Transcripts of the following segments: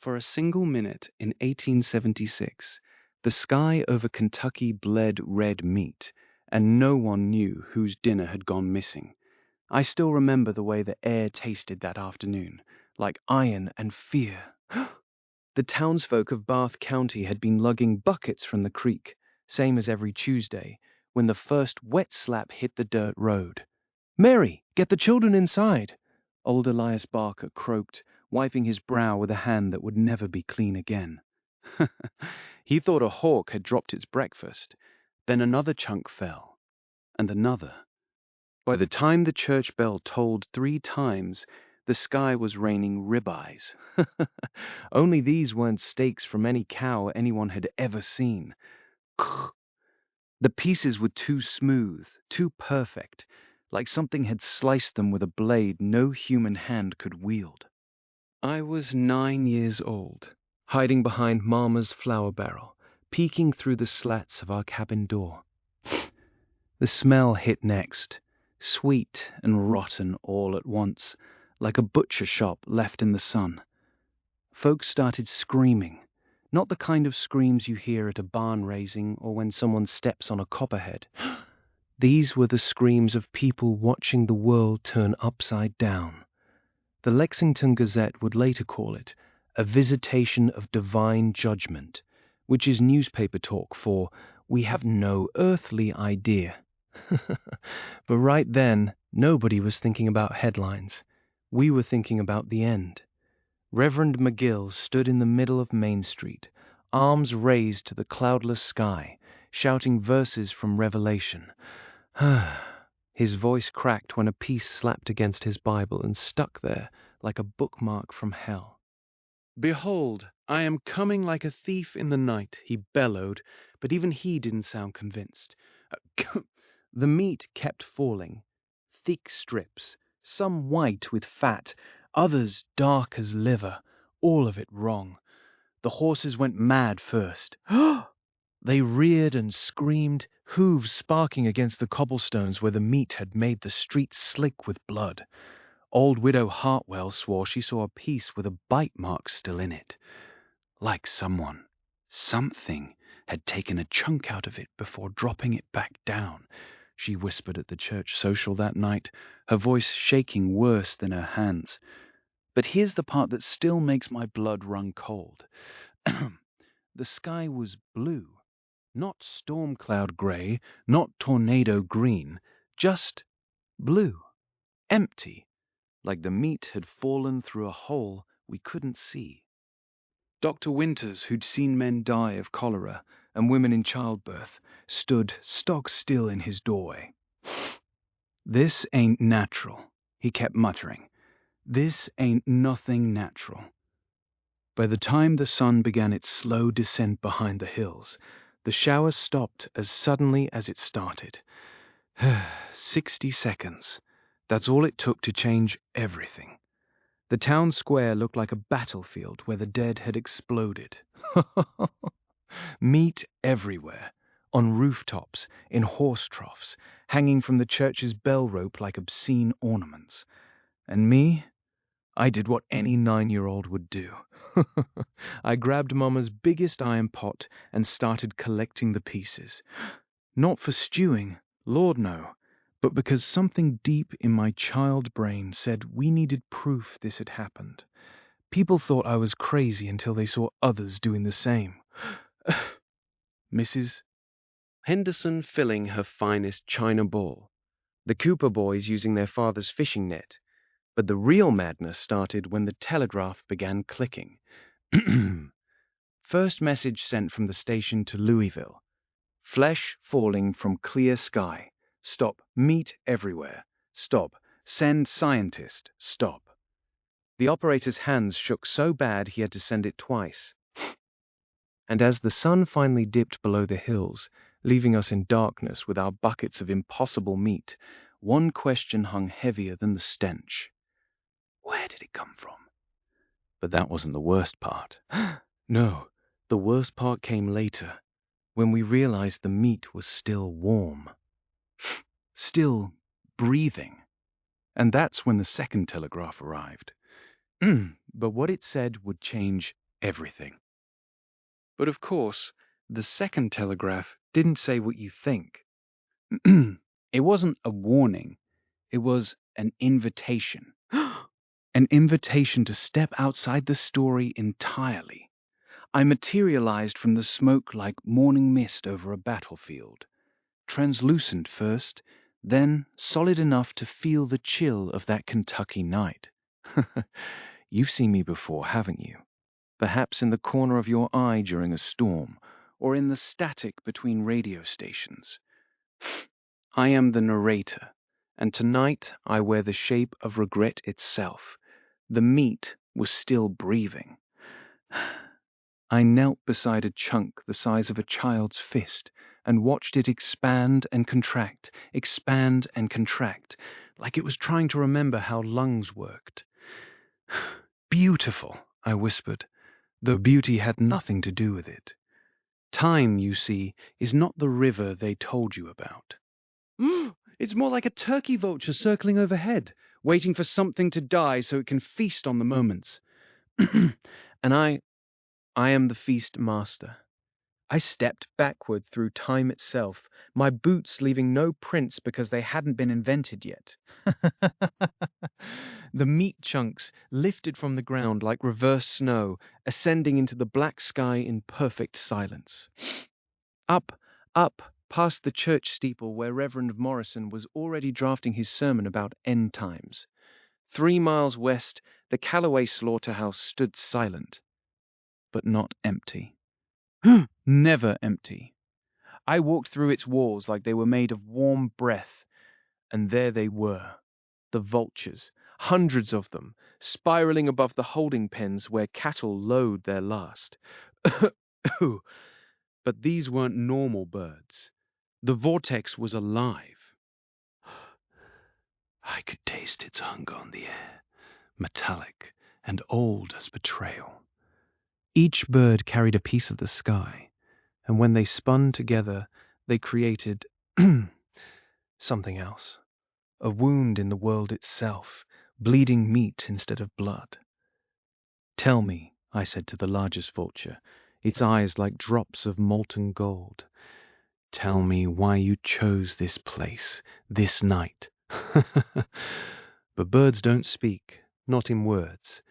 For a single minute in 1876, the sky over Kentucky bled red meat, and no one knew whose dinner had gone missing. I still remember the way the air tasted that afternoon, like iron and fear. The townsfolk of Bath County had been lugging buckets from the creek, same as every Tuesday, when the first wet slap hit the dirt road. "Mary, get the children inside," old Elias Barker croaked, wiping his brow with a hand that would never be clean again. He thought a hawk had dropped its breakfast. Then another chunk fell, and another. By the time the church bell tolled 3 times, the sky was raining ribeyes. Only these weren't steaks from any cow anyone had ever seen. The pieces were too smooth, too perfect, like something had sliced them with a blade no human hand could wield. I was 9 years old, hiding behind Mama's flour barrel, peeking through the slats of our cabin door. The smell hit next, sweet and rotten all at once, like a butcher shop left in the sun. Folks started screaming, not the kind of screams you hear at a barn raising or when someone steps on a copperhead. These were the screams of people watching the world turn upside down. The Lexington Gazette would later call it a visitation of divine judgment, which is newspaper talk for "we have no earthly idea." But right then, nobody was thinking about headlines. We were thinking about the end. Reverend McGill stood in the middle of Main Street, arms raised to the cloudless sky, shouting verses from Revelation. His voice cracked when a piece slapped against his Bible and stuck there like a bookmark from hell. "Behold, I am coming like a thief in the night," he bellowed, but even he didn't sound convinced. The meat kept falling. Thick strips, some white with fat, others dark as liver, all of it wrong. The horses went mad first. They reared and screamed, hooves sparking against the cobblestones where the meat had made the streets slick with blood. Old Widow Hartwell swore she saw a piece with a bite mark still in it. Like something had taken a chunk out of it before dropping it back down, she whispered at the church social that night, her voice shaking worse than her hands. But here's the part that still makes my blood run cold. The sky was blue, not storm cloud gray, not tornado green, just blue, empty, like the meat had fallen through a hole we couldn't see. Dr. Winters, who'd seen men die of cholera and women in childbirth, stood stock still in his doorway. "This ain't natural," he kept muttering. "This ain't nothing natural." By the time the sun began its slow descent behind the hills, the shower stopped as suddenly as it started. 60 seconds. That's all it took to change everything. The town square looked like a battlefield where the dead had exploded. Meat everywhere, on rooftops, in horse troughs, hanging from the church's bell rope like obscene ornaments. And me? I did what any 9-year-old would do. I grabbed Mama's biggest iron pot and started collecting the pieces. Not for stewing, Lord no, but because something deep in my child brain said we needed proof this had happened. People thought I was crazy until they saw others doing the same. Mrs. Henderson filling her finest china bowl, the Cooper boys using their father's fishing net. But the real madness started when the telegraph began clicking. First message sent from the station to Louisville. Flesh falling from clear sky. Stop. Meat everywhere. Stop. Send scientist. Stop. The operator's hands shook so bad he had to send it twice. And as the sun finally dipped below the hills, leaving us in darkness with our buckets of impossible meat, one question hung heavier than the stench. Where did it come from? But that wasn't the worst part. No, the worst part came later, when we realized the meat was still warm. Still breathing. And that's when the second telegraph arrived. But what it said would change everything. But of course, the second telegraph didn't say what you think. It wasn't a warning, it was an invitation. An invitation to step outside the story entirely. I materialized from the smoke like morning mist over a battlefield. Translucent first, then solid enough to feel the chill of that Kentucky night. You've seen me before, haven't you? Perhaps in the corner of your eye during a storm, or in the static between radio stations. I am the narrator, and tonight I wear the shape of regret itself. The meat was still breathing. I knelt beside a chunk the size of a child's fist and watched it expand and contract, like it was trying to remember how lungs worked. Beautiful, I whispered, though beauty had nothing to do with it. Time, you see, is not the river they told you about. It's more like a turkey vulture circling overhead, waiting for something to die so it can feast on the moments. And I am the feast master. I stepped backward through time itself, my boots leaving no prints because they hadn't been invented yet. The meat chunks lifted from the ground like reverse snow, ascending into the black sky in perfect silence. Up, past the church steeple where Reverend Morrison was already drafting his sermon about end times. 3 miles west, the Callaway slaughterhouse stood silent, but not empty. Never empty. I walked through its walls like they were made of warm breath, and there they were, the vultures, hundreds of them, spiraling above the holding pens where cattle load their last. But these weren't normal birds. The vortex was alive. I could taste its hunger on the air, metallic and old as betrayal. Each bird carried a piece of the sky, and when they spun together, they created something else. A wound in the world itself, bleeding meat instead of blood. Tell me, I said to the largest vulture, its eyes like drops of molten gold. Tell me why you chose this place, this night. But birds don't speak, not in words.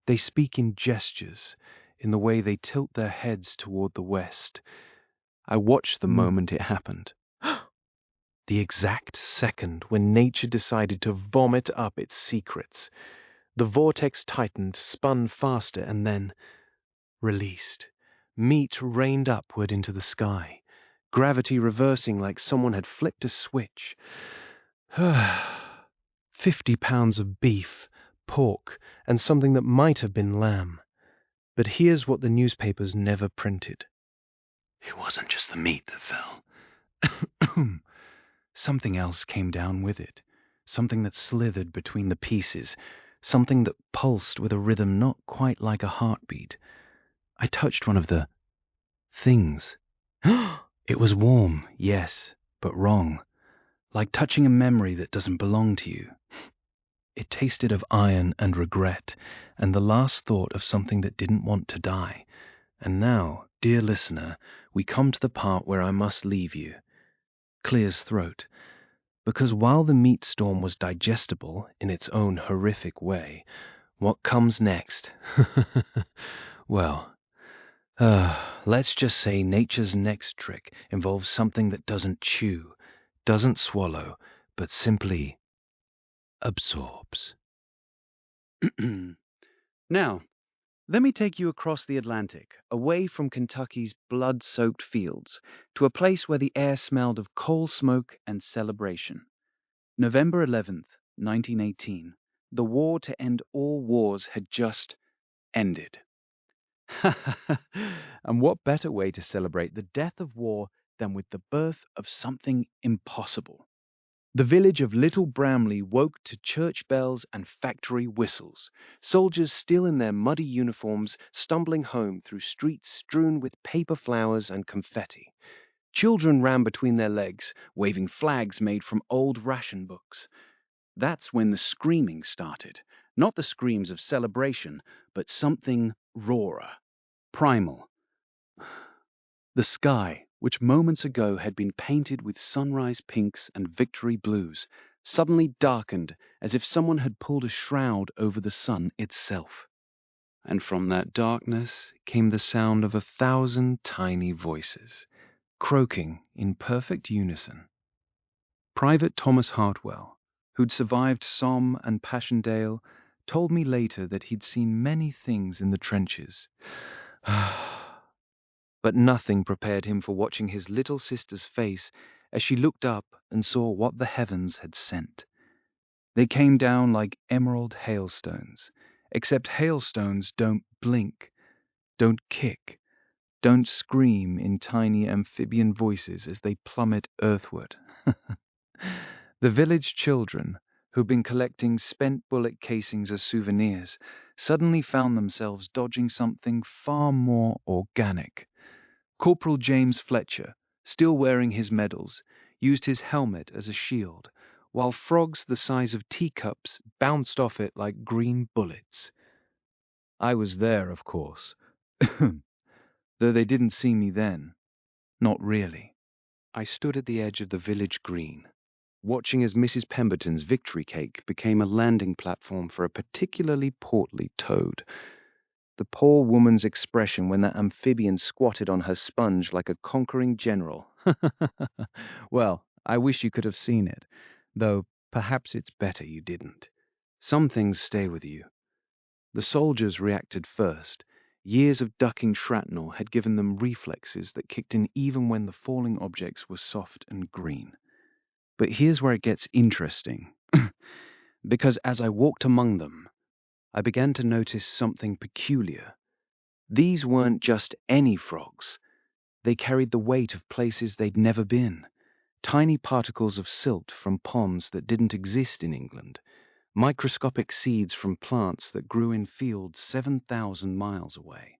They speak in gestures, in the way they tilt their heads toward the west. I watched the moment it happened. The exact second when nature decided to vomit up its secrets. The vortex tightened, spun faster, and then released. Meat rained upward into the sky, gravity reversing like someone had flicked a switch. 50 pounds of beef, pork, and something that might have been lamb. But here's what the newspapers never printed. It wasn't just the meat that fell. Something else came down with it, something that slithered between the pieces, something that pulsed with a rhythm not quite like a heartbeat. I touched one of the things. It was warm, yes, but wrong, like touching a memory that doesn't belong to you. It tasted of iron and regret, and the last thought of something that didn't want to die. And now, dear listener, we come to the part where I must leave you. Clear's throat. Because while the meat storm was digestible in its own horrific way, what comes next? Well, let's just say nature's next trick involves something that doesn't chew, doesn't swallow, but simply absorbs. Now, let me take you across the Atlantic, away from Kentucky's blood-soaked fields, to a place where the air smelled of coal smoke and celebration. November 11th, 1918. The war to end all wars had just ended. And what better way to celebrate the death of war than with the birth of something impossible? The village of Little Bramley woke to church bells and factory whistles, soldiers still in their muddy uniforms stumbling home through streets strewn with paper flowers and confetti. Children ran between their legs, waving flags made from old ration books. That's when the screaming started. Not the screams of celebration, but something rawer. Primal. The sky, which moments ago had been painted with sunrise pinks and victory blues, suddenly darkened as if someone had pulled a shroud over the sun itself. And from that darkness came the sound of 1,000 tiny voices, croaking in perfect unison. Private Thomas Hartwell, who'd survived Somme and Passchendaele, told me later that he'd seen many things in the trenches. But nothing prepared him for watching his little sister's face as she looked up and saw what the heavens had sent. They came down like emerald hailstones, except hailstones don't blink, don't kick, don't scream in tiny amphibian voices as they plummet earthward. The village children, who'd been collecting spent bullet casings as souvenirs, suddenly found themselves dodging something far more organic. Corporal James Fletcher, still wearing his medals, used his helmet as a shield, while frogs the size of teacups bounced off it like green bullets. I was there, of course, though they didn't see me then. Not really. I stood at the edge of the village green, watching as Mrs. Pemberton's victory cake became a landing platform for a particularly portly toad. The poor woman's expression when that amphibian squatted on her sponge like a conquering general. Well, I wish you could have seen it, though perhaps it's better you didn't. Some things stay with you. The soldiers reacted first. Years of ducking shrapnel had given them reflexes that kicked in even when the falling objects were soft and green. But here's where it gets interesting. Because as I walked among them, I began to notice something peculiar. These weren't just any frogs. They carried the weight of places they'd never been. Tiny particles of silt from ponds that didn't exist in England. Microscopic seeds from plants that grew in fields 7,000 miles away.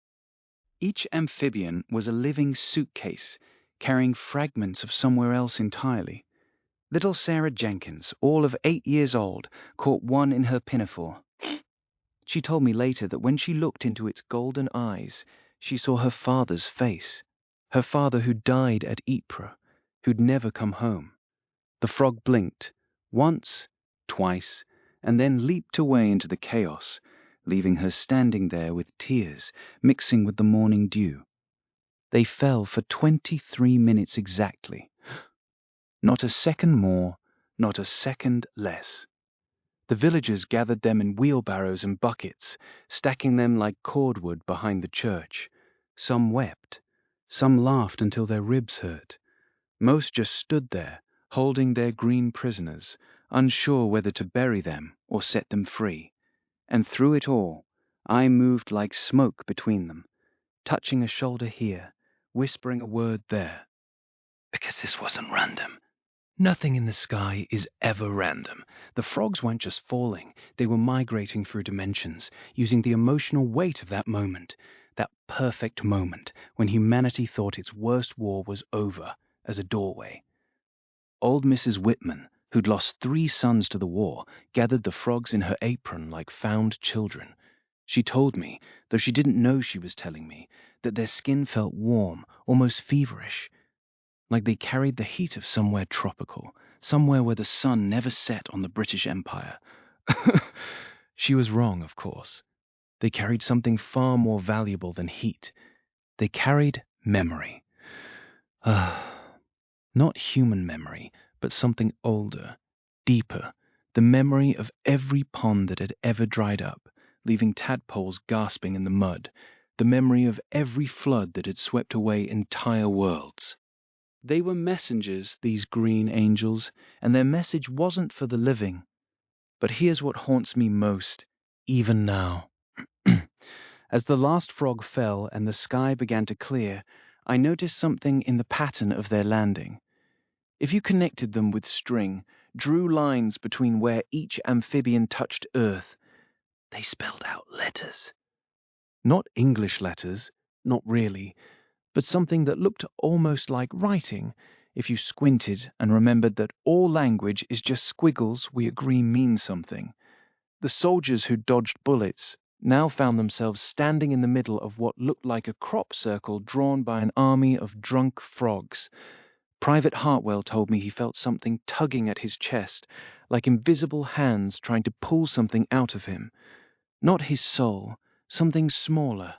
Each amphibian was a living suitcase, carrying fragments of somewhere else entirely. Little Sarah Jenkins, all of 8 years old, caught one in her pinafore. She told me later that when she looked into its golden eyes, she saw her father's face. Her father who died at Ypres, who'd never come home. The frog blinked, once, twice, and then leaped away into the chaos, leaving her standing there with tears mixing with the morning dew. They fell for 23 minutes exactly. Not a second more, not a second less. The villagers gathered them in wheelbarrows and buckets, stacking them like cordwood behind the church. Some wept. Some laughed until their ribs hurt. Most just stood there, holding their green prisoners, unsure whether to bury them or set them free. And through it all, I moved like smoke between them, touching a shoulder here, whispering a word there. Because this wasn't random. Nothing in the sky is ever random. The frogs weren't just falling, they were migrating through dimensions, using the emotional weight of that moment, that perfect moment when humanity thought its worst war was over, as a doorway. Old Mrs. Whitman, who'd lost 3 sons to the war, gathered the frogs in her apron like found children. She told me, though she didn't know she was telling me, that their skin felt warm, almost feverish, like they carried the heat of somewhere tropical, somewhere where the sun never set on the British Empire. She was wrong, of course. They carried something far more valuable than heat. They carried memory. Not human memory, but something older, deeper, the memory of every pond that had ever dried up, leaving tadpoles gasping in the mud, the memory of every flood that had swept away entire worlds. They were messengers, these green angels, and their message wasn't for the living. But here's what haunts me most, even now. As the last frog fell and the sky began to clear, I noticed something in the pattern of their landing. If you connected them with string, drew lines between where each amphibian touched earth, they spelled out letters. Not English letters, not really, but something that looked almost like writing, if you squinted and remembered that all language is just squiggles we agree mean something. The soldiers who dodged bullets, now found themselves standing in the middle of what looked like a crop circle drawn by an army of drunk frogs. Private Hartwell told me he felt something tugging at his chest, like invisible hands trying to pull something out of him. Not his soul, something smaller,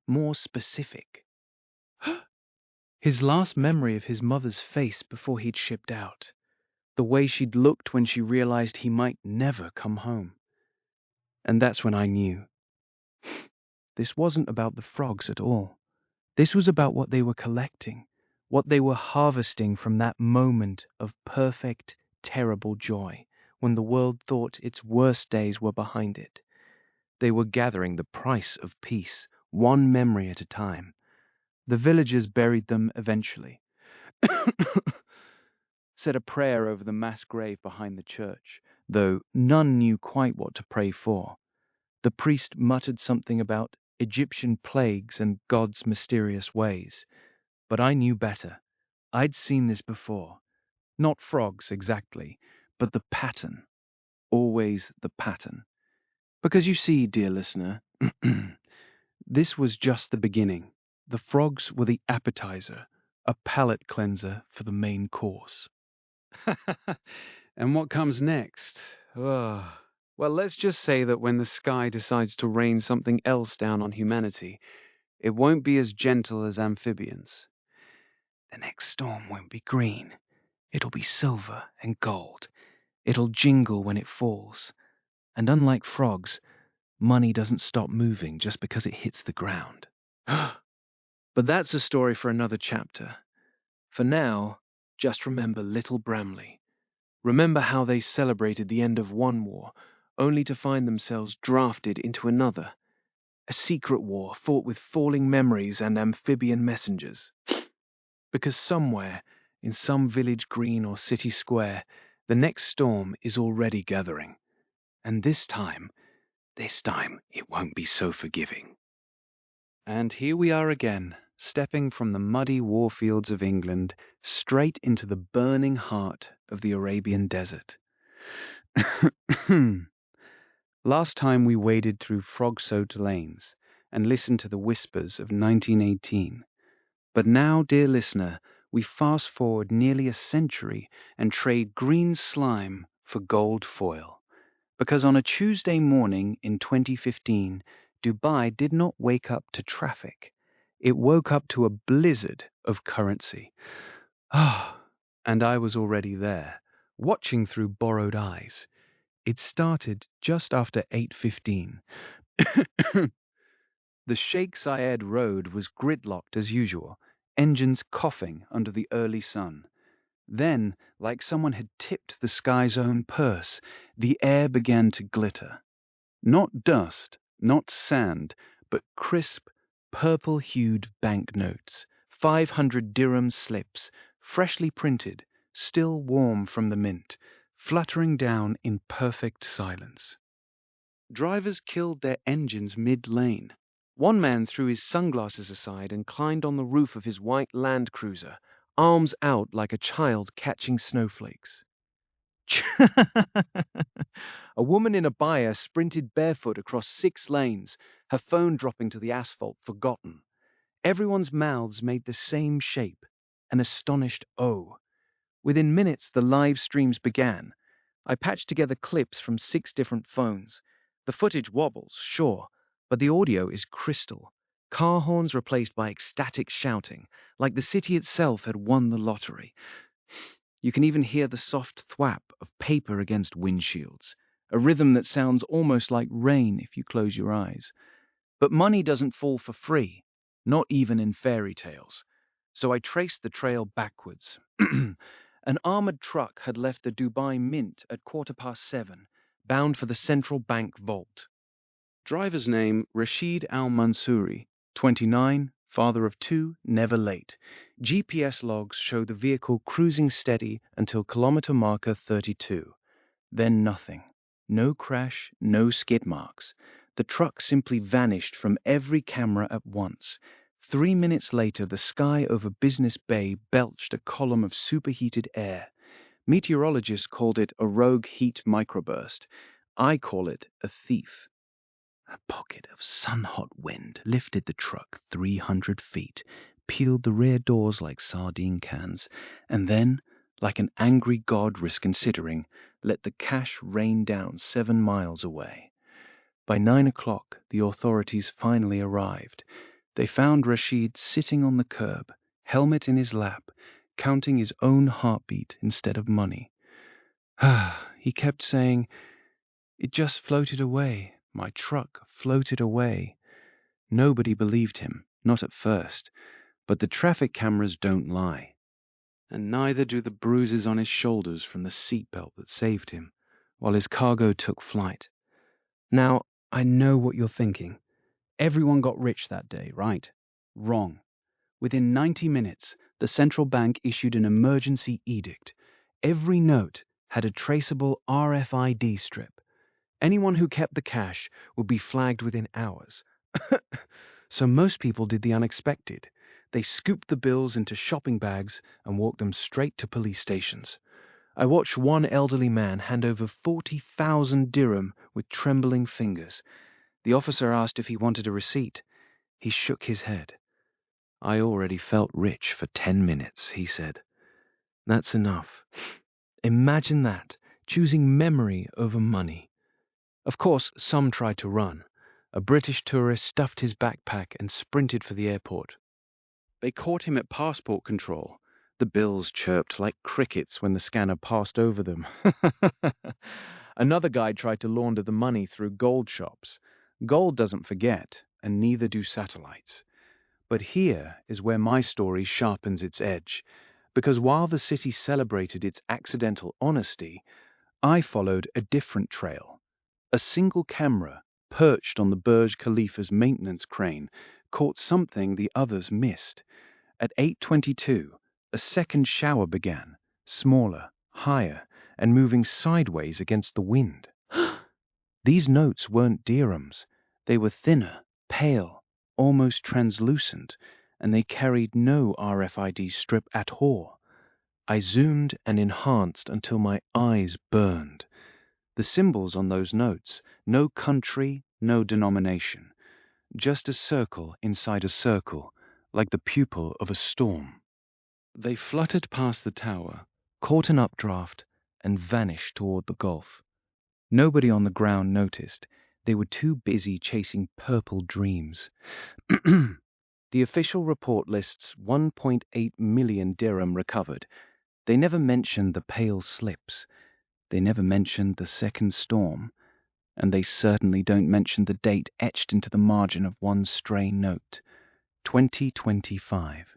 more specific. His last memory of his mother's face before he'd shipped out. The way she'd looked when she realized he might never come home. And that's when I knew. This wasn't about the frogs at all. This was about what they were collecting, what they were harvesting from that moment of perfect, terrible joy when the world thought its worst days were behind it. They were gathering the price of peace, one memory at a time. The villagers buried them eventually. Said a prayer over the mass grave behind the church, though none knew quite what to pray for. The priest muttered something about Egyptian plagues and God's mysterious ways. But I knew better. I'd seen this before. Not frogs exactly, but the pattern. Always the pattern. Because you see, dear listener, this was just the beginning. The frogs were the appetizer, a palate cleanser for the main course. And what comes next? Well, let's just say that when the sky decides to rain something else down on humanity, it won't be as gentle as amphibians. The next storm won't be green. It'll be silver and gold. It'll jingle when it falls. And unlike frogs, money doesn't stop moving just because it hits the ground. But that's a story for another chapter. For now, just remember Little Bramley. Remember how they celebrated the end of one war, only to find themselves drafted into another. A secret war fought with falling memories and amphibian messengers. Because somewhere, in some village green or city square, the next storm is already gathering. And this time, it won't be so forgiving. And here we are again, stepping from the muddy warfields of England straight into the burning heart of the Arabian desert. Last time we waded through frog-soaked lanes and listened to the whispers of 1918. But now, dear listener, we fast forward nearly a century and trade green slime for gold foil. Because on a Tuesday morning in 2015, Dubai did not wake up to traffic. It woke up to a blizzard of currency. And I was already there, watching through borrowed eyes. It started just after 8:15. The Sheikh Zayed road was gridlocked as usual, engines coughing under the early sun. Then, like someone had tipped the sky's own purse, the air began to glitter. Not dust, not sand, but crisp, purple-hued banknotes, 500 dirham slips, freshly printed, still warm from the mint, fluttering down in perfect silence. Drivers killed their engines mid-lane. One man threw his sunglasses aside and climbed on the roof of his white Land Cruiser, arms out like a child catching snowflakes. A woman in abaya sprinted barefoot across 6 lanes, her phone dropping to the asphalt, forgotten. Everyone's mouths made the same shape, an astonished O. Within minutes, the live streams began. I patched together clips from 6 different phones. The footage wobbles, sure, but the audio is crystal. Car horns replaced by ecstatic shouting, like the city itself had won the lottery. You can even hear the soft thwap of paper against windshields, a rhythm that sounds almost like rain if you close your eyes. But money doesn't fall for free, not even in fairy tales. So I traced the trail backwards. An armored truck had left the Dubai Mint at 7:15, bound for the central bank vault. Driver's name, Rashid Al-Mansouri, 29, father of 2, never late. GPS logs show the vehicle cruising steady until kilometer marker 32. Then nothing. No crash, no skid marks. The truck simply vanished from every camera at once. 3 minutes later, the sky over Business Bay belched a column of superheated air. Meteorologists called it a rogue heat microburst. I call it a thief. A pocket of sun-hot wind lifted the truck 300 feet, peeled the rear doors like sardine cans, and then, like an angry god considering, let the cash rain down 7 miles away. By 9 o'clock, the authorities finally arrived. They found Rashid sitting on the curb, helmet in his lap, counting his own heartbeat instead of money. He kept saying, "It just floated away. My truck floated away." Nobody believed him, not at first, but the traffic cameras don't lie. And neither do the bruises on his shoulders from the seatbelt that saved him, while his cargo took flight. Now, I know what you're thinking. Everyone got rich that day, right? Wrong. Within 90 minutes, the central bank issued an emergency edict. Every note had a traceable RFID strip. Anyone who kept the cash would be flagged within hours. So most people did the unexpected. They scooped the bills into shopping bags and walked them straight to police stations. I watched one elderly man hand over 40,000 dirham with trembling fingers. The officer asked if he wanted a receipt. He shook his head. "I already felt rich for 10 minutes, he said. That's enough. Imagine that, choosing memory over money. Of course, some tried to run. A British tourist stuffed his backpack and sprinted for the airport. They caught him at passport control. The bills chirped like crickets when the scanner passed over them. Another guy tried to launder the money through gold shops. Gold doesn't forget, and neither do satellites. But here is where my story sharpens its edge, because while the city celebrated its accidental honesty, I followed a different trail. A single camera, perched on the Burj Khalifa's maintenance crane, caught something the others missed. At 8:22, a second shower began, smaller, higher, and moving sideways against the wind. These notes weren't dirhams. They were thinner, pale, almost translucent, and they carried no RFID strip at all. I zoomed and enhanced until my eyes burned. The symbols on those notes, no country, no denomination. Just a circle inside a circle, like the pupil of a storm. They fluttered past the tower, caught an updraft, and vanished toward the Gulf. Nobody on the ground noticed. They were too busy chasing purple dreams. The official report lists 1.8 million dirham recovered. They never mentioned the pale slips. They never mentioned the second storm. And they certainly don't mention the date etched into the margin of one stray note. 2025.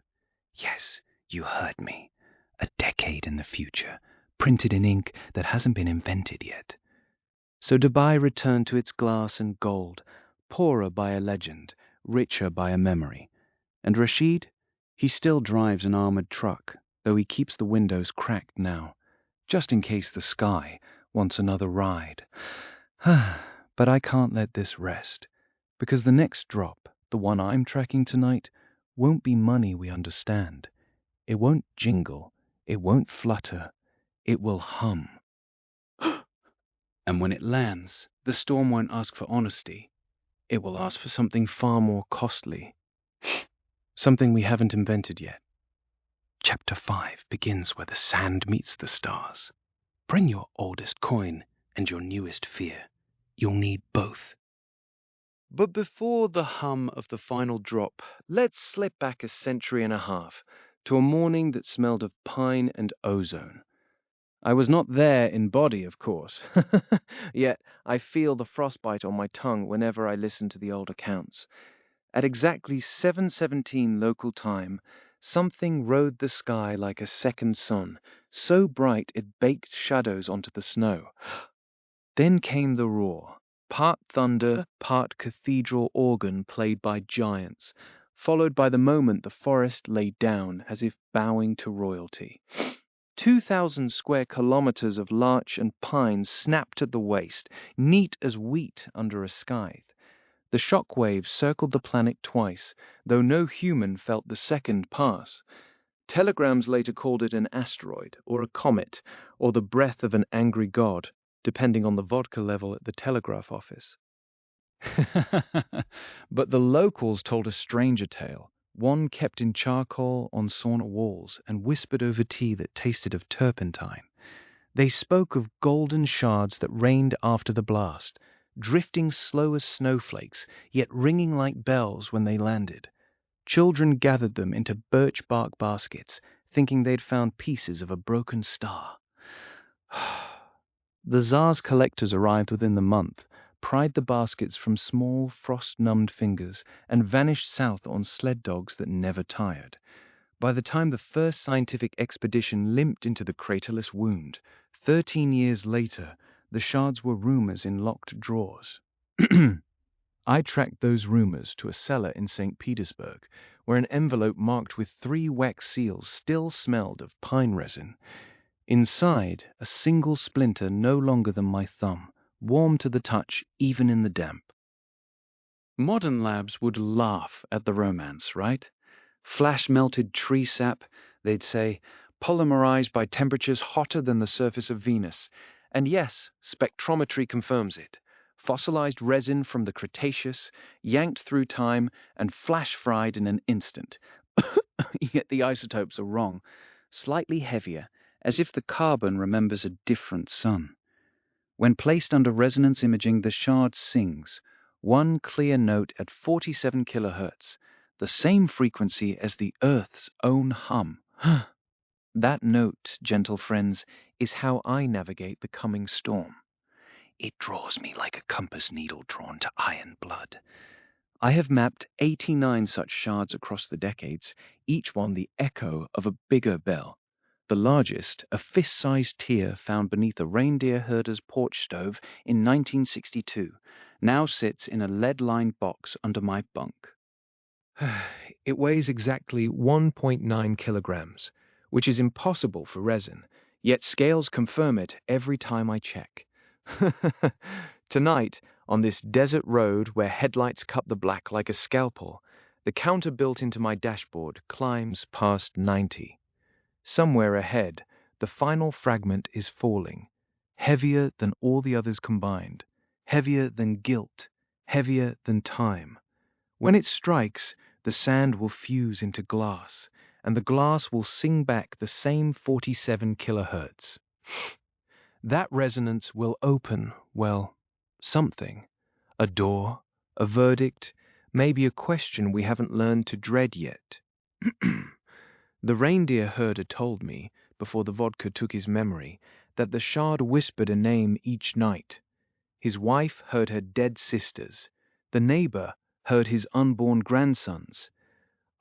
Yes, you heard me. A decade in the future, printed in ink that hasn't been invented yet. So Dubai returned to its glass and gold, poorer by a legend, richer by a memory. And Rashid? He still drives an armored truck, though he keeps the windows cracked now, just in case the sky wants another ride. But I can't let this rest, because the next drop, the one I'm tracking tonight, won't be money we understand. It won't jingle, it won't flutter, it will hum. And when it lands, the storm won't ask for honesty. It will ask for something far more costly. Something we haven't invented yet. Chapter 5 begins where the sand meets the stars. Bring your oldest coin and your newest fear. You'll need both. But before the hum of the final drop, let's slip back a century and a half to a morning that smelled of pine and ozone. I was not there in body, of course, yet I feel the frostbite on my tongue whenever I listen to the old accounts. At exactly 7:17 local time, something rode the sky like a second sun, so bright it baked shadows onto the snow. Then came the roar, part thunder, part cathedral organ played by giants, followed by the moment the forest lay down as if bowing to royalty. 2,000 square kilometers of larch and pine snapped at the waist, neat as wheat under a scythe. The shock waves circled the planet twice, though no human felt the second pass. Telegrams later called it an asteroid, or a comet, or the breath of an angry god, depending on the vodka level at the telegraph office. But the locals told a stranger tale, one kept in charcoal on sauna walls and whispered over tea that tasted of turpentine. They spoke of golden shards that rained after the blast, drifting slow as snowflakes, yet ringing like bells when they landed. Children gathered them into birch bark baskets, thinking they'd found pieces of a broken star. The Tsar's collectors arrived within the month, pried the baskets from small, frost-numbed fingers, and vanished south on sled dogs that never tired. By the time the first scientific expedition limped into the craterless wound, 13 years later, the shards were rumors in locked drawers. I tracked those rumors to a cellar in St. Petersburg, where an envelope marked with 3 wax seals still smelled of pine resin. Inside, a single splinter no longer than my thumb, warm to the touch even in the damp. Modern labs would laugh at the romance, right? Flash-melted tree sap, they'd say, polymerized by temperatures hotter than the surface of Venus. And yes, spectrometry confirms it. Fossilized resin from the Cretaceous, yanked through time, and flash-fried in an instant. Yet the isotopes are wrong. Slightly heavier, as if the carbon remembers a different sun. When placed under resonance imaging, the shard sings, one clear note at 47 kilohertz, the same frequency as the Earth's own hum. That note, gentle friends, is how I navigate the coming storm. It draws me like a compass needle drawn to iron blood. I have mapped 89 such shards across the decades, each one the echo of a bigger bell. The largest, a fist-sized tear found beneath a reindeer herder's porch stove in 1962, now sits in a lead-lined box under my bunk. It weighs exactly 1.9 kilograms, which is impossible for resin, yet scales confirm it every time I check. Tonight, on this desert road where headlights cut the black like a scalpel, the counter built into my dashboard climbs past 90. Somewhere ahead, the final fragment is falling, heavier than all the others combined, heavier than guilt, heavier than time. When it strikes, the sand will fuse into glass, and the glass will sing back the same 47 kilohertz. That resonance will open, well, something. A door, a verdict, maybe a question we haven't learned to dread yet. The reindeer herder told me, before the vodka took his memory, that the shard whispered a name each night. His wife heard her dead sisters. The neighbor heard his unborn grandsons.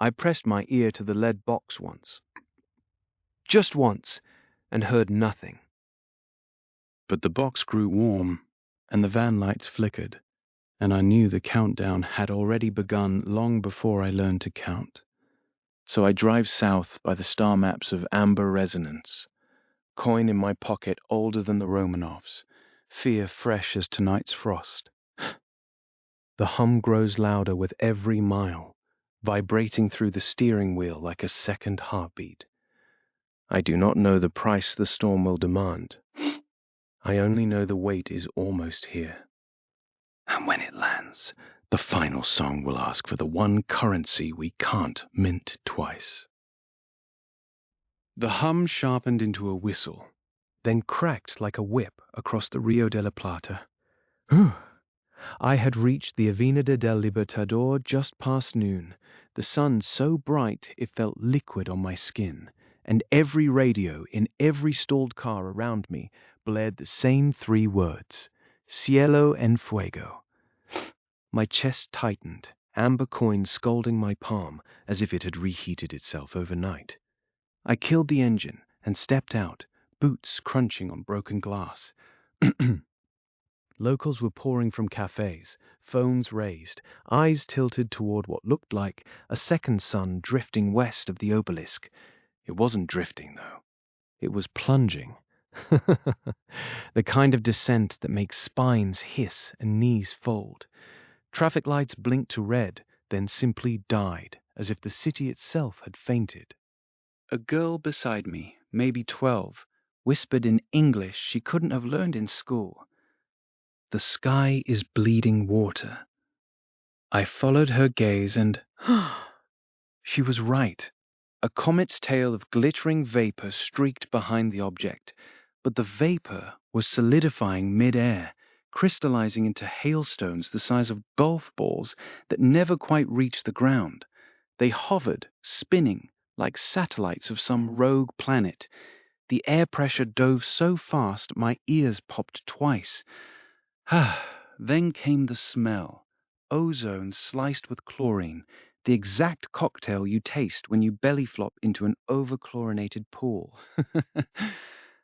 I pressed my ear to the lead box once. Just once, and heard nothing. But the box grew warm, and the van lights flickered, and I knew the countdown had already begun long before I learned to count. So I drive south by the star maps of amber resonance, coin in my pocket older than the Romanovs, fear fresh as tonight's frost. The hum grows louder with every mile, vibrating through the steering wheel like a second heartbeat. I do not know the price the storm will demand. I only know the weight is almost here. And when it lands, the final song will ask for the one currency we can't mint twice. The hum sharpened into a whistle, then cracked like a whip across the Rio de la Plata. I had reached the Avenida del Libertador just past noon, the sun so bright it felt liquid on my skin, and every radio in every stalled car around me bled the same 3 words, Cielo en Fuego. My chest tightened, amber coins scalding my palm as if it had reheated itself overnight. I killed the engine and stepped out, boots crunching on broken glass. Locals were pouring from cafes, phones raised, eyes tilted toward what looked like a second sun drifting west of the obelisk. It wasn't drifting, though. It was plunging. The kind of descent that makes spines hiss and knees fold. Traffic lights blinked to red, then simply died, as if the city itself had fainted. A girl beside me, maybe 12, whispered in English she couldn't have learned in school. The sky is bleeding water. I followed her gaze and she was right. A comet's tail of glittering vapor streaked behind the object, but the vapor was solidifying mid-air, crystallizing into hailstones the size of golf balls that never quite reached the ground. They hovered, spinning, like satellites of some rogue planet. The air pressure dove so fast my ears popped twice. Then came the smell. Ozone sliced with chlorine, the exact cocktail you taste when you belly flop into an over-chlorinated pool.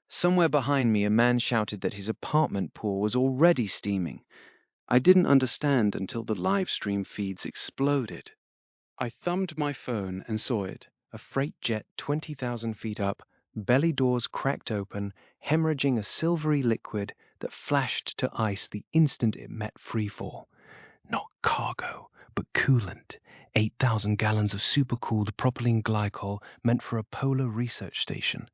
Somewhere behind me, a man shouted that his apartment pool was already steaming. I didn't understand until the live stream feeds exploded. I thumbed my phone and saw it, a freight jet 20,000 feet up, belly doors cracked open, hemorrhaging a silvery liquid that flashed to ice the instant it met freefall. Not cargo, but coolant. 8,000 gallons of supercooled propylene glycol meant for a polar research station.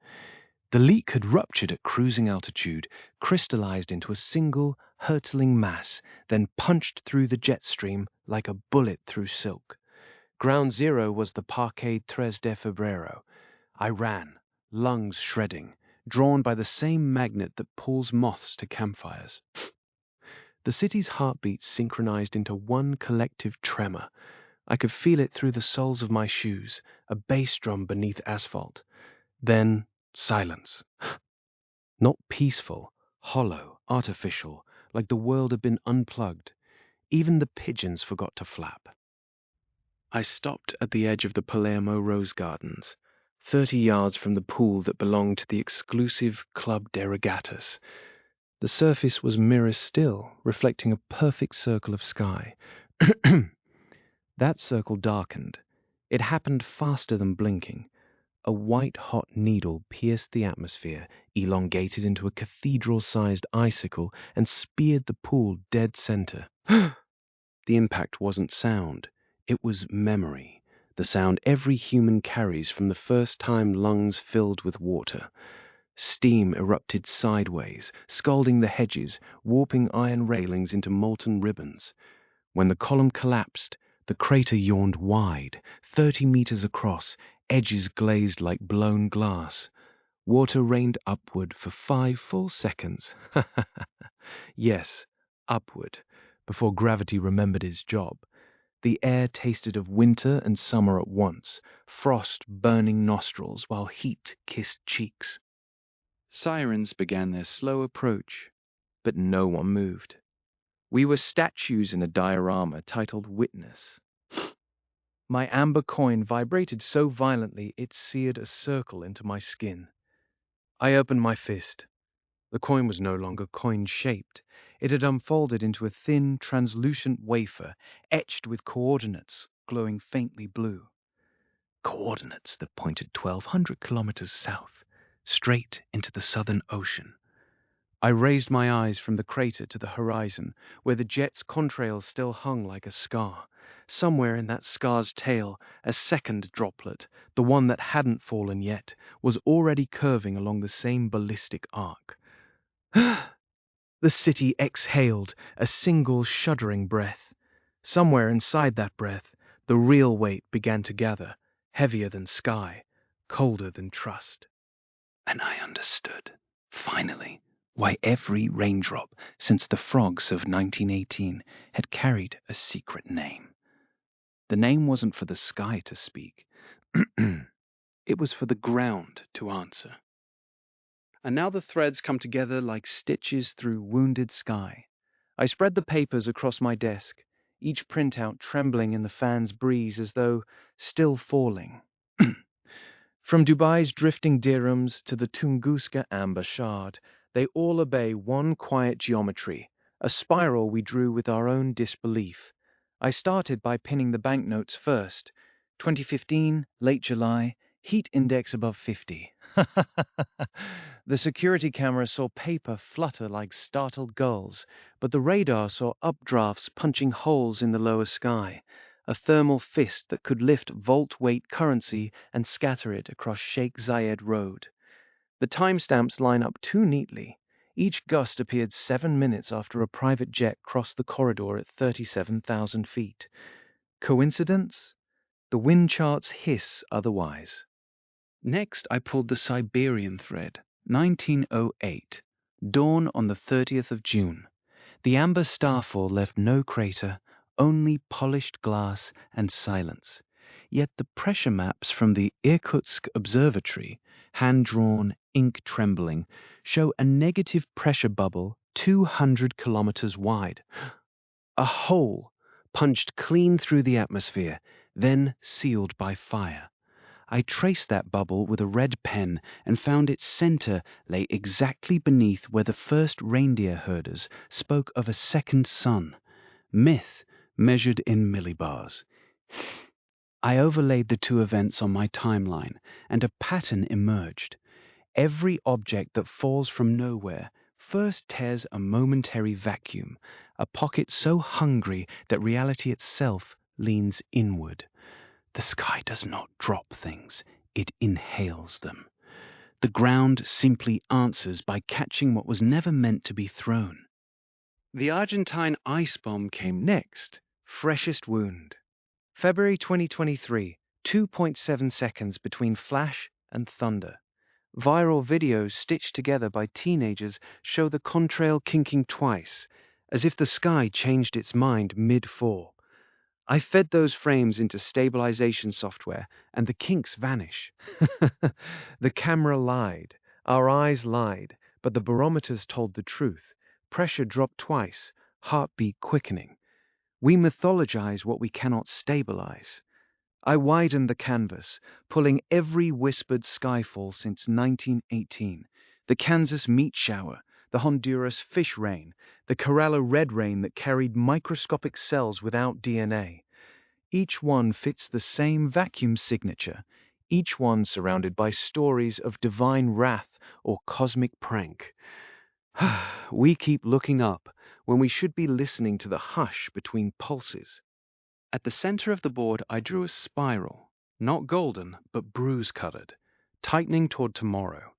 The leak had ruptured at cruising altitude, crystallized into a single, hurtling mass, then punched through the jet stream like a bullet through silk. Ground zero was the Parque 3 de Febrero. I ran, lungs shredding, drawn by the same magnet that pulls moths to campfires. The city's heartbeats synchronized into one collective tremor. I could feel it through the soles of my shoes, a bass drum beneath asphalt. Then silence. Not peaceful, hollow, artificial, like the world had been unplugged. Even the pigeons forgot to flap. I stopped at the edge of the Palermo Rose Gardens, 30 yards from the pool that belonged to the exclusive Club de Regattas. The surface was mirror still, reflecting a perfect circle of sky. That circle darkened. It happened faster than blinking. A white-hot needle pierced the atmosphere, elongated into a cathedral-sized icicle, and speared the pool dead center. The impact wasn't sound. It was memory, the sound every human carries from the first time lungs filled with water. Steam erupted sideways, scalding the hedges, warping iron railings into molten ribbons. When the column collapsed, the crater yawned wide, 30 meters across, edges glazed like blown glass. Water rained upward for 5 full seconds. Yes, upward, before gravity remembered its job. The air tasted of winter and summer at once, frost burning nostrils while heat kissed cheeks. Sirens began their slow approach, but no one moved. We were statues in a diorama titled Witness. My amber coin vibrated so violently it seared a circle into my skin. I opened my fist. The coin was no longer coin-shaped. It had unfolded into a thin, translucent wafer, etched with coordinates, glowing faintly blue. Coordinates that pointed 1,200 kilometers south, straight into the Southern Ocean. I raised my eyes from the crater to the horizon, where the jet's contrails still hung like a scar. Somewhere in that scar's tail, a second droplet, the one that hadn't fallen yet, was already curving along the same ballistic arc. The city exhaled, a single shuddering breath. Somewhere inside that breath, the real weight began to gather, heavier than sky, colder than trust. And I understood, finally, why every raindrop since the frogs of 1918 had carried a secret name. The name wasn't for the sky to speak. It was for the ground to answer. And now the threads come together like stitches through wounded sky. I spread the papers across my desk, each printout trembling in the fan's breeze as though still falling. From Dubai's drifting dirhams to the Tunguska amber shard, they all obey one quiet geometry, a spiral we drew with our own disbelief. I started by pinning the banknotes first. 2015, late July, heat index above 50. The security camera saw paper flutter like startled gulls, but the radar saw updrafts punching holes in the lower sky, a thermal fist that could lift volt-weight currency and scatter it across Sheikh Zayed Road. The timestamps line up too neatly. Each gust appeared 7 minutes after a private jet crossed the corridor at 37,000 feet. Coincidence? The wind charts hiss otherwise. Next, I pulled the Siberian thread, 1908, dawn on the 30th of June. The amber starfall left no crater, only polished glass and silence. Yet the pressure maps from the Irkutsk Observatory, hand-drawn, ink-trembling, show a negative pressure bubble 200 kilometers wide. A hole punched clean through the atmosphere, then sealed by fire. I traced that bubble with a red pen and found its center lay exactly beneath where the first reindeer herders spoke of a second sun. Myth measured in millibars. I overlaid the two events on my timeline, and a pattern emerged. Every object that falls from nowhere first tears a momentary vacuum, a pocket so hungry that reality itself leans inward. The sky does not drop things, it inhales them. The ground simply answers by catching what was never meant to be thrown. The Argentine ice bomb came next, freshest wound. February 2023, 2.7 seconds between flash and thunder. Viral videos stitched together by teenagers show the contrail kinking twice, as if the sky changed its mind mid-fall. I fed those frames into stabilization software, and the kinks vanish. The camera lied, our eyes lied, but the barometers told the truth. Pressure dropped twice, heartbeat quickening. We mythologize what we cannot stabilize. I widened the canvas, pulling every whispered skyfall since 1918. The Kansas meat shower, the Honduras fish rain, the Kerala red rain that carried microscopic cells without DNA. Each one fits the same vacuum signature, each one surrounded by stories of divine wrath or cosmic prank. We keep looking up when we should be listening to the hush between pulses. At the center of the board, I drew a spiral, not golden, but bruise-colored, tightening toward tomorrow.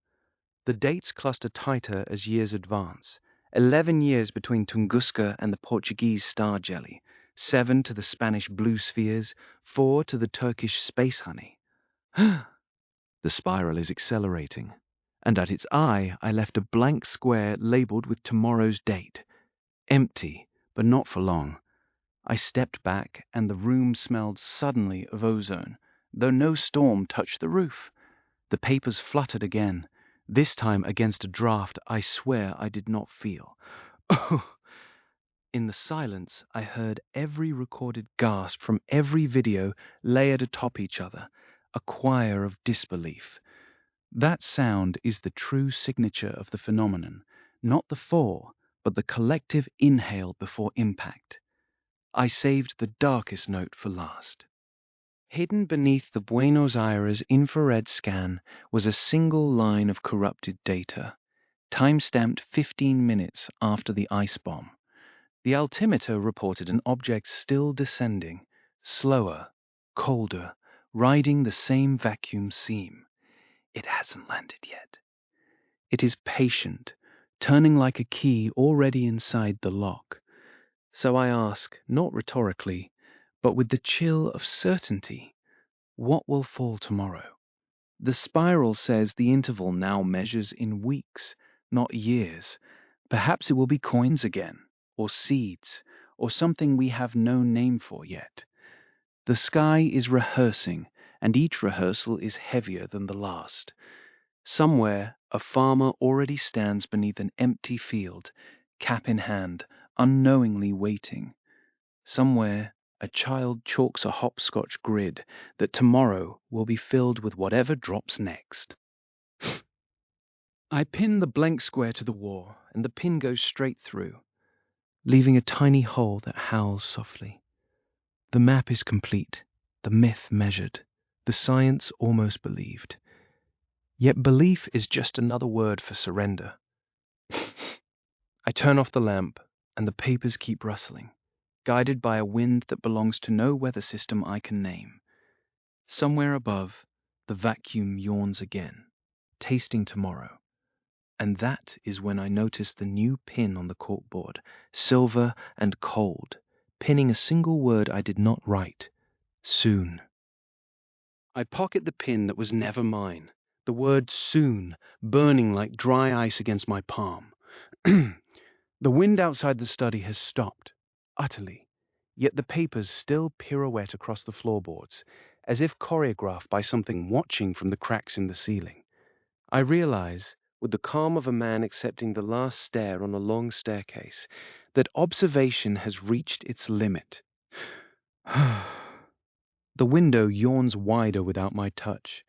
The dates cluster tighter as years advance. 11 years between Tunguska and the Portuguese star jelly, 7 to the Spanish blue spheres, 4 to the Turkish space honey. The spiral is accelerating, and at its eye I left a blank square labeled with tomorrow's date. Empty, but not for long. I stepped back, and the room smelled suddenly of ozone, though no storm touched the roof. The papers fluttered again, this time against a draft I swear I did not feel. In the silence, I heard every recorded gasp from every video layered atop each other, a choir of disbelief. That sound is the true signature of the phenomenon, not the fall, but the collective inhale before impact. I saved the darkest note for last. Hidden beneath the Buenos Aires infrared scan was a single line of corrupted data, time-stamped 15 minutes after the ice bomb. The altimeter reported an object still descending, slower, colder, riding the same vacuum seam. It hasn't landed yet. It is patient, turning like a key already inside the lock. So I ask, not rhetorically, but with the chill of certainty, what will fall tomorrow? The spiral says the interval now measures in weeks, not years. Perhaps it will be coins again, or seeds, or something we have no name for yet. The sky is rehearsing, and each rehearsal is heavier than the last. Somewhere, a farmer already stands beneath an empty field, cap in hand, unknowingly waiting. Somewhere, a child chalks a hopscotch grid that tomorrow will be filled with whatever drops next. I pin the blank square to the wall, and the pin goes straight through, leaving a tiny hole that howls softly. The map is complete, the myth measured, the science almost believed. Yet belief is just another word for surrender. I turn off the lamp, and the papers keep rustling, guided by a wind that belongs to no weather system I can name. Somewhere above, the vacuum yawns again, tasting tomorrow. And that is when I noticed the new pin on the corkboard, silver and cold, pinning a single word I did not write. Soon. I pocket the pin that was never mine, the word soon, burning like dry ice against my palm. The wind outside the study has stopped, utterly, yet the papers still pirouette across the floorboards, as if choreographed by something watching from the cracks in the ceiling. I realize, with the calm of a man accepting the last stair on a long staircase, that observation has reached its limit. The window yawns wider without my touch.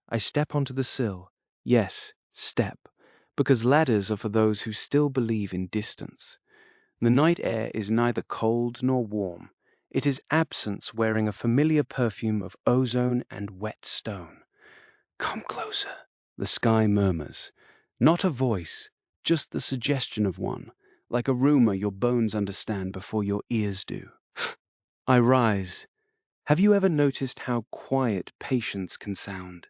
I step onto the sill. Yes, step, because ladders are for those who still believe in distance. The night air is neither cold nor warm. It is absence wearing a familiar perfume of ozone and wet stone. Come closer, the sky murmurs. Not a voice, just the suggestion of one, like a rumor your bones understand before your ears do. I rise. Have you ever noticed how quiet patience can sound?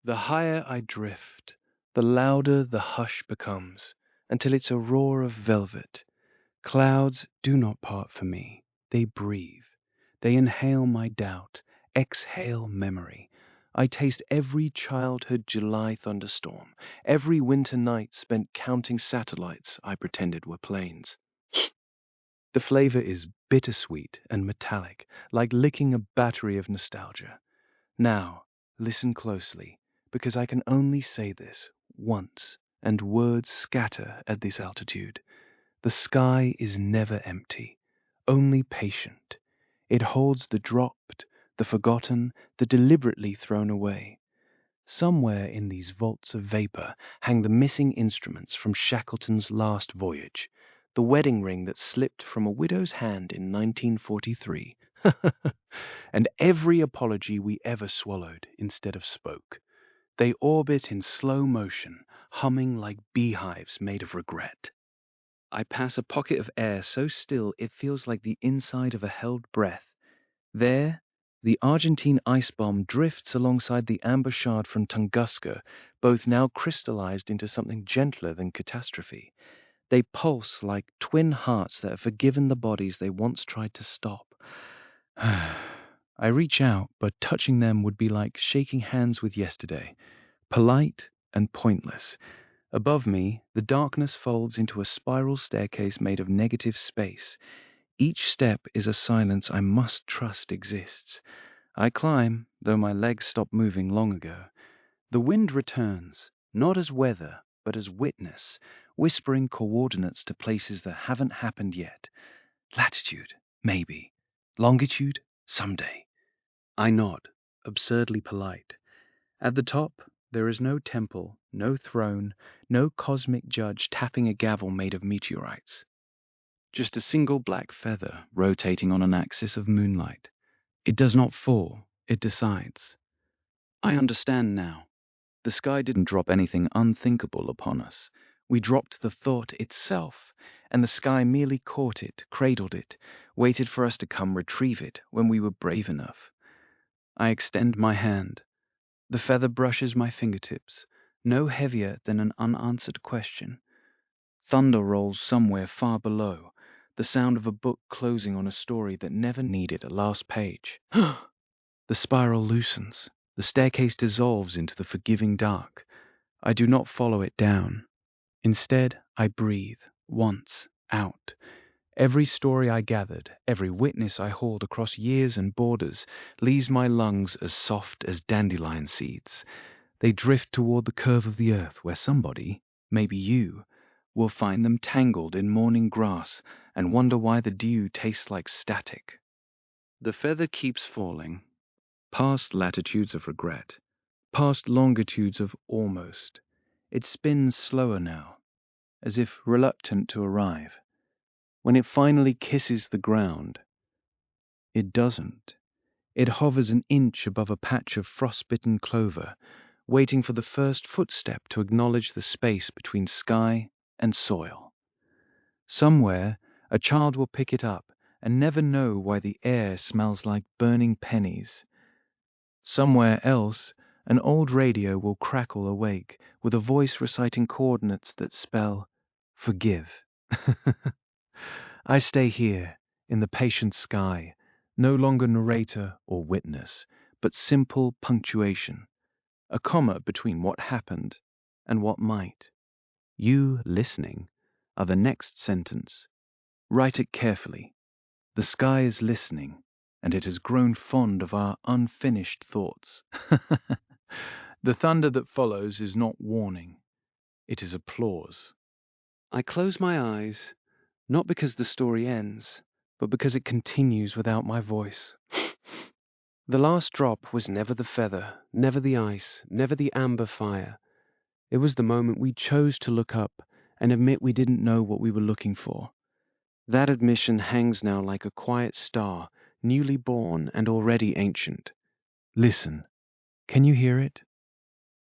The higher I drift, the louder the hush becomes, until it's a roar of velvet. Clouds do not part for me. They breathe. They inhale my doubt, exhale memory. I taste every childhood July thunderstorm, every winter night spent counting satellites I pretended were planes. The flavor is bittersweet and metallic, like licking a battery of nostalgia. Now, listen closely, because I can only say this once, and words scatter at this altitude. The sky is never empty, only patient. It holds the dropped, the forgotten, the deliberately thrown away. Somewhere in these vaults of vapor hang the missing instruments from Shackleton's last voyage, the wedding ring that slipped from a widow's hand in 1943, and every apology we ever swallowed instead of spoke. They orbit in slow motion, humming like beehives made of regret. I pass a pocket of air so still it feels like the inside of a held breath. There, the Argentine ice bomb drifts alongside the amber shard from Tunguska, both now crystallized into something gentler than catastrophe. They pulse like twin hearts that have forgiven the bodies they once tried to stop. I reach out, but touching them would be like shaking hands with yesterday, polite and pointless. Above me, the darkness folds into a spiral staircase made of negative space. Each step is a silence I must trust exists. I climb, though my legs stopped moving long ago. The wind returns, not as weather, but as witness, whispering coordinates to places that haven't happened yet. Latitude, maybe. Longitude, someday. I nod, absurdly polite. At the top, there is no temple, no throne, no cosmic judge tapping a gavel made of meteorites. Just a single black feather rotating on an axis of moonlight. It does not fall, it decides. I understand now. The sky didn't drop anything unthinkable upon us. We dropped the thought itself, and the sky merely caught it, cradled it, waited for us to come retrieve it when we were brave enough. I extend my hand. The feather brushes my fingertips, no heavier than an unanswered question. Thunder rolls somewhere far below, the sound of a book closing on a story that never needed a last page. The spiral loosens. The staircase dissolves into the forgiving dark. I do not follow it down. Instead, I breathe, once, out. Every story I gathered, every witness I hauled across years and borders, leaves my lungs as soft as dandelion seeds. They drift toward the curve of the earth where somebody, maybe you, will find them tangled in morning grass and wonder why the dew tastes like static. The feather keeps falling, past latitudes of regret, past longitudes of almost. It spins slower now, as if reluctant to arrive. When it finally kisses the ground, it doesn't. It hovers an inch above a patch of frostbitten clover, waiting for the first footstep to acknowledge the space between sky and soil. Somewhere, a child will pick it up and never know why the air smells like burning pennies. Somewhere else, An old radio will crackle awake with a voice reciting coordinates that spell forgive. I stay here in the patient sky, no longer narrator or witness, but simple punctuation, a comma between what happened and what might. You, listening, are the next sentence. Write it carefully. The sky is listening, and it has grown fond of our unfinished thoughts. The thunder that follows is not warning, it is applause. I close my eyes, not because the story ends, but because it continues without my voice. The last drop was never the feather, never the ice, never the amber fire. It was the moment we chose to look up and admit we didn't know what we were looking for. That admission hangs now like a quiet star, newly born and already ancient. Listen, can you hear it?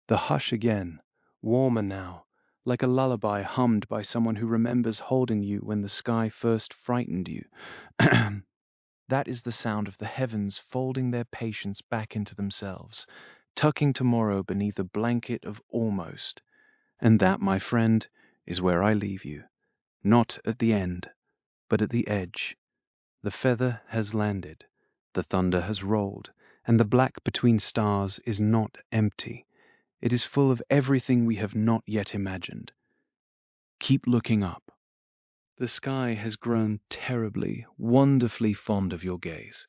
The hush again, warmer now, like a lullaby hummed by someone who remembers holding you when the sky first frightened you. That is the sound of the heavens folding their patience back into themselves, tucking tomorrow beneath a blanket of almost. And that, my friend, is where I leave you. Not at the end, but at the edge. The feather has landed, the thunder has rolled, and the black between stars is not empty. It is full of everything we have not yet imagined. Keep looking up. The sky has grown terribly, wonderfully fond of your gaze.